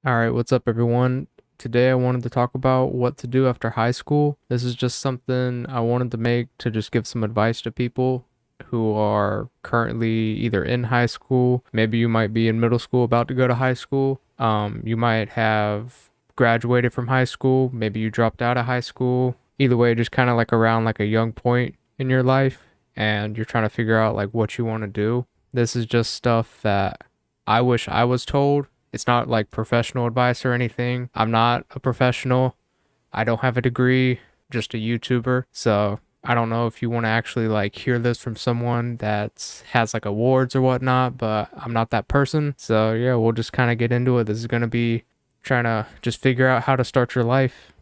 All right, what's up, everyone? Today I wanted to talk about what to do after high school. This is just something I wanted to make to just give some advice to people who are currently either in high school, maybe you might be in middle school about to go to high school. You might have graduated from high school, maybe you dropped out of high school. Either way, just kind of like around like a young point in your life and you're trying to figure out like what you want to do. This is just stuff that I wish I was told. It's not like professional advice or anything. I'm not a professional. I don't have a degree, just a YouTuber. So I don't know if you want to actually like hear this from someone that has like awards or whatnot, but I'm not that person. So yeah, we'll just kind of get into it. This is going to be trying to just figure out how to start your life.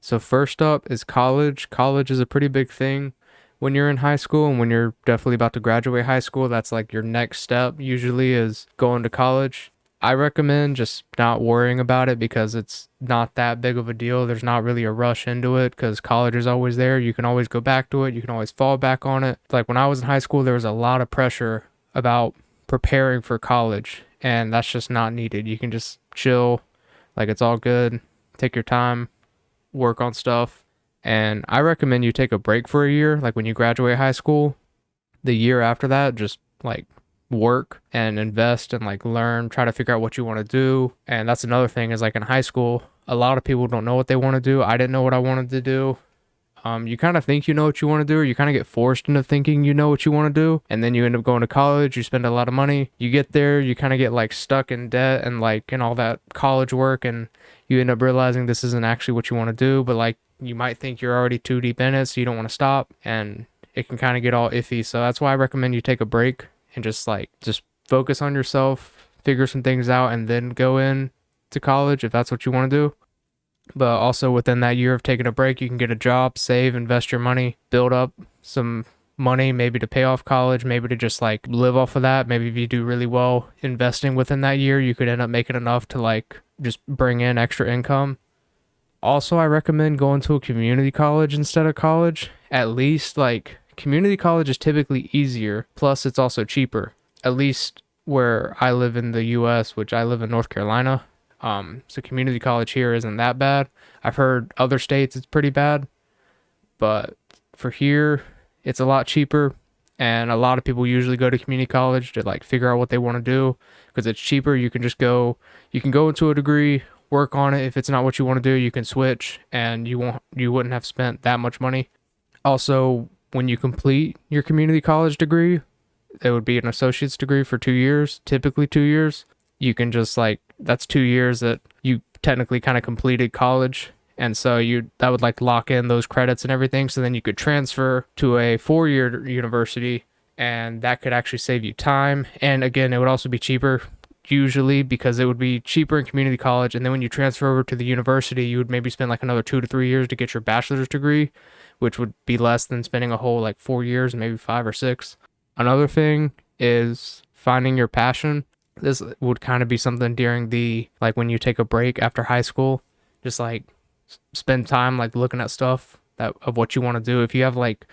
So first up is college. College is a pretty big thing when you're in high school and when you're definitely about to graduate high school. That's like your next step usually is going to college. I recommend just not worrying about it because it's not that big of a deal. There's not really a rush into it because college is always there. You can always go back to it. You can always fall back on it. Like when I was in high school, there was a lot of pressure about preparing for college, and that's just not needed. You can just chill, like it's all good. Take your time, work on stuff. And I recommend you take a break for a year, like when you graduate high school. The year after that, just like work and invest and like learn, try to figure out what you want to do. And that's another thing is like in high school, a lot of people don't know what they want to do. I didn't know what I wanted to do. You kind of think you know what you want to do, or you kind of get forced into thinking you know what you want to do, and then you end up going to college, you spend a lot of money, you get there, you kind of get like stuck in debt and like in all that college work, and you end up realizing this isn't actually what you want to do, but like you might think you're already too deep in it, so you don't want to stop, and it can kind of get all iffy. So that's why I recommend you take a break and just focus on yourself, figure some things out, and then go in to college if that's what you want to do. But also within that year of taking a break, you can get a job, save, invest your money, build up some money, maybe to pay off college, maybe to just like live off of that. Maybe if you do really well investing within that year, you could end up making enough to like just bring in extra income. Also, I recommend going to a community college instead of college. At least like community college is typically easier, plus it's also cheaper. At least where I live in the US, which I live in North Carolina. So community college here isn't that bad. I've heard other states it's pretty bad, but for here, it's a lot cheaper. And a lot of people usually go to community college to like figure out what they want to do because it's cheaper. You can go into a degree, work on it. If it's not what you want to do, you can switch and you wouldn't have spent that much money. Also, when you complete your community college degree, it would be an associate's degree for 2 years, typically 2 years. You can just like, that's 2 years that you technically kind of completed college. And so that would like lock in those credits and everything. So then you could transfer to a 4 year university and that could actually save you time. And again, it would also be cheaper usually because it would be cheaper in community college. And then when you transfer over to the university, you would maybe spend like another 2 to 3 years to get your bachelor's degree, which would be less than spending a whole like 4 years, maybe 5 or 6. Another thing is finding your passion. This would kind of be something during the like when you take a break after high school, just like spend time like looking at stuff that of what you want to do. If you have like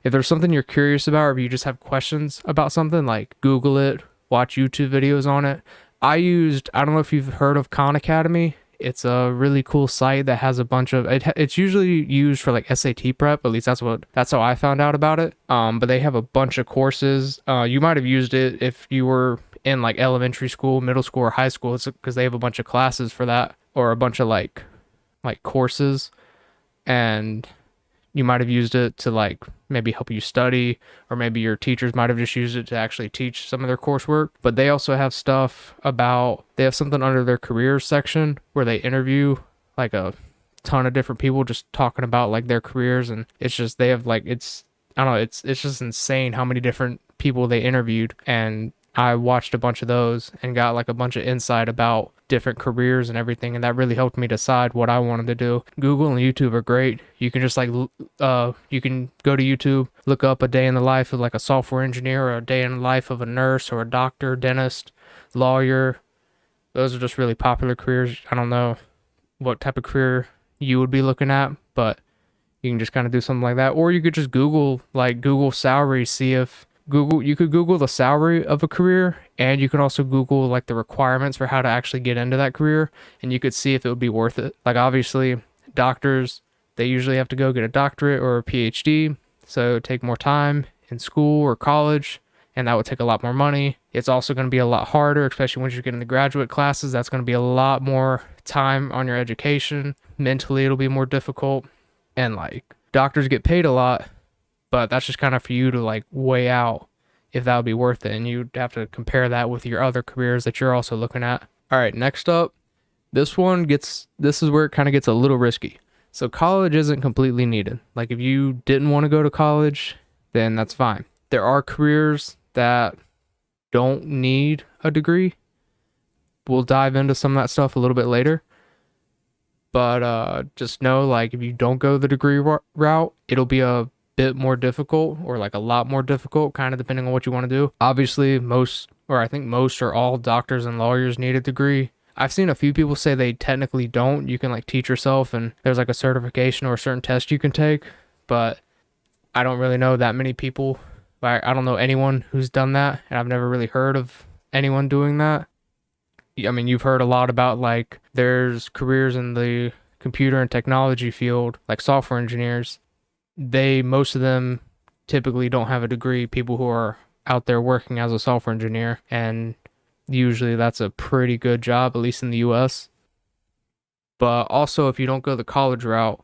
if there's something you're curious about or if you just have questions about something, like Google it, watch YouTube videos on it. I don't know if you've heard of Khan Academy. It's a really cool site that has a bunch of it's usually used for like SAT prep. At least that's how I found out about it. But they have a bunch of courses. You might have used it if you were in like elementary school, middle school, or high school. It's because they have a bunch of classes for that or a bunch of like courses, and you might have used it to like maybe help you study, or maybe your teachers might have just used it to actually teach some of their coursework. But they also have they have something under their careers section where they interview like a ton of different people just talking about like their careers. And it's just, they have like, I don't know, it's just insane how many different people they interviewed. And I watched a bunch of those and got like a bunch of insight about different careers and everything, and that really helped me decide what I wanted to do. Google and YouTube are great. You can just like you can go to YouTube, look up a day in the life of like a software engineer, or a day in the life of a nurse or a doctor, dentist, lawyer. Those are just really popular careers. I don't know what type of career you would be looking at, but you can just kind of do something like that. Or you could just Google salary, see if You could Google the salary of a career, and you can also Google like the requirements for how to actually get into that career, and you could see if it would be worth it. Like obviously, doctors, they usually have to go get a doctorate or a PhD, so it would take more time in school or college, and that would take a lot more money. It's also going to be a lot harder, especially once you get into graduate classes. That's going to be a lot more time on your education. Mentally, it'll be more difficult, and like doctors get paid a lot, but that's just kind of for you to like weigh out if that would be worth it, and you'd have to compare that with your other careers that you're also looking at. All right, next up, this is where it kind of gets a little risky. So college isn't completely needed. Like if you didn't want to go to college, then that's fine. There are careers that don't need a degree. We'll dive into some of that stuff a little bit later. But just know, like, if you don't go the degree route, it'll be a bit more difficult, or like a lot more difficult, kind of depending on what you want to do. Obviously, I think most or all doctors and lawyers need a degree. I've seen a few people say they technically don't. You can like teach yourself, and there's like a certification or a certain test you can take, but I don't really know that many people. I don't know anyone who's done that, and I've never really heard of anyone doing that. I mean, you've heard a lot about like there's careers in the computer and technology field, like software engineers. Most of them typically don't have a degree, people who are out there working as a software engineer, and usually that's a pretty good job, at least in the US. But also, if you don't go the college route,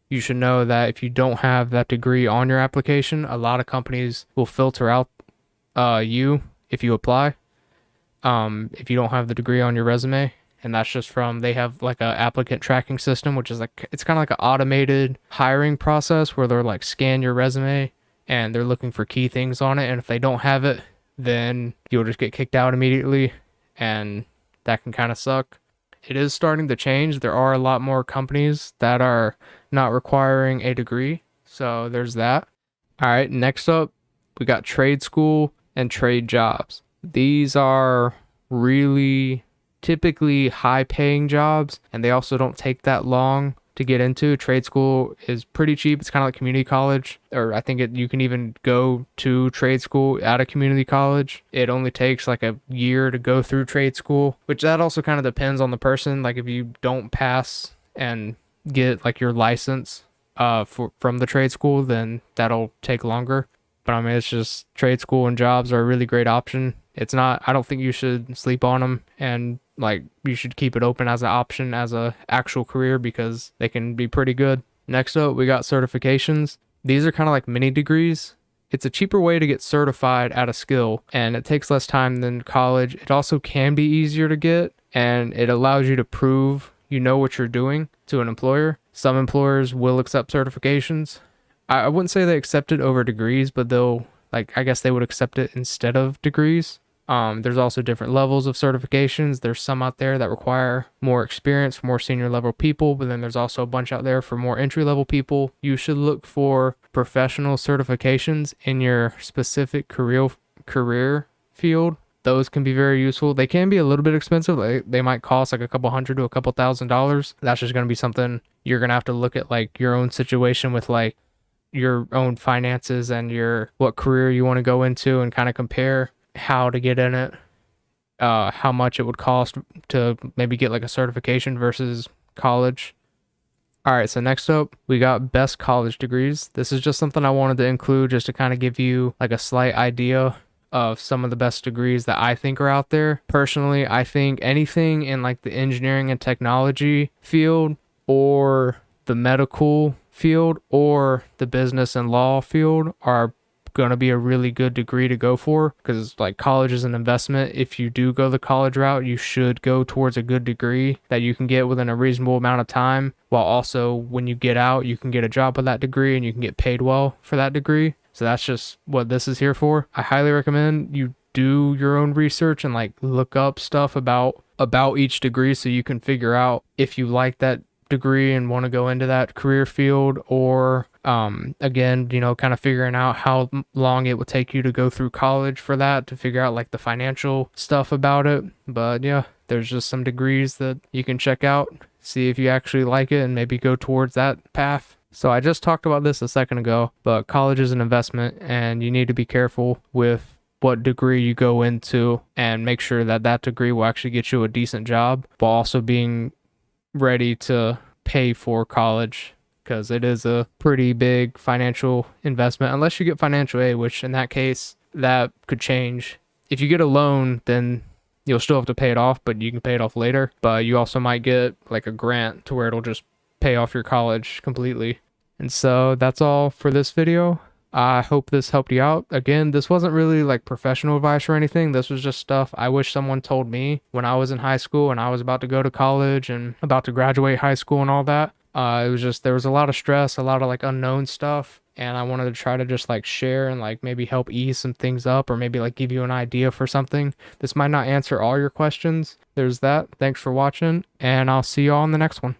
you should know that if you don't have that degree on your application, a lot of companies will filter out you if you apply. If you don't have the degree on your resume, and that's just from, they have like a applicant tracking system, which is like, it's kind of like an automated hiring process where they're like scan your resume and they're looking for key things on it. And if they don't have it, then you'll just get kicked out immediately, and that can kind of suck. It is starting to change. There are a lot more companies that are not requiring a degree, so there's that. All right, next up, we got trade school and trade jobs. These are really typically high paying jobs, and they also don't take that long to get into. Trade school is pretty cheap. It's kind of like community college, or I think you can even go to trade school at a community college. It only takes like a year to go through trade school, which that also kind of depends on the person. Like if you don't pass and get like your license from the trade school, then that'll take longer. But I mean, it's just trade school and jobs are a really great option. It's not, I don't think you should sleep on them, and like you should keep it open as an option as a actual career because they can be pretty good. Next up, we got certifications. These are kind of like mini degrees. It's a cheaper way to get certified at a skill, and it takes less time than college. It also can be easier to get, and it allows you to prove you know what you're doing to an employer. Some employers will accept certifications. I wouldn't say they accept it over degrees, but I guess they would accept it instead of degrees. There's also different levels of certifications. There's some out there that require more experience for more senior level people, but then there's also a bunch out there for more entry level people. You should look for professional certifications in your specific career field. Those can be very useful. They can be a little bit expensive. They might cost like a couple $100 to a couple $1,000. That's just going to be something you're going to have to look at, like your own situation with like your own finances and what career you want to go into, and kind of compare how to get in it, how much it would cost to maybe get like a certification versus college. All right, so next up, we got best college degrees. This is just something I wanted to include just to kind of give you like a slight idea of some of the best degrees that I think are out there. Personally, I think anything in like the engineering and technology field, or the medical field, or the business and law field are going to be a really good degree to go for, because like college is an investment. If you do go the college route, you should go towards a good degree that you can get within a reasonable amount of time, while also when you get out you can get a job with that degree and you can get paid well for that degree. So that's just what this is here for. I highly recommend you do your own research and like look up stuff about each degree so you can figure out if you like that degree and want to go into that career field, or again, kind of figuring out how long it would take you to go through college for that, to figure out like the financial stuff about it. But yeah, there's just some degrees that you can check out, see if you actually like it, and maybe go towards that path. So I just talked about this a second ago, but college is an investment and you need to be careful with what degree you go into and make sure that that degree will actually get you a decent job, while also being ready to pay for college because it is a pretty big financial investment unless you get financial aid, which in that case that could change. If you get a loan, then you'll still have to pay it off, but you can pay it off later. But you also might get like a grant to where it'll just pay off your college completely. And so that's all for this video. I hope this helped you out. Again, this wasn't really like professional advice or anything. This was just stuff I wish someone told me when I was in high school and I was about to go to college and about to graduate high school and all that. It was just, there was a lot of stress, a lot of like unknown stuff. And I wanted to try to just like share and like maybe help ease some things up or maybe like give you an idea for something. This might not answer all your questions. There's that. Thanks for watching, and I'll see you all in the next one.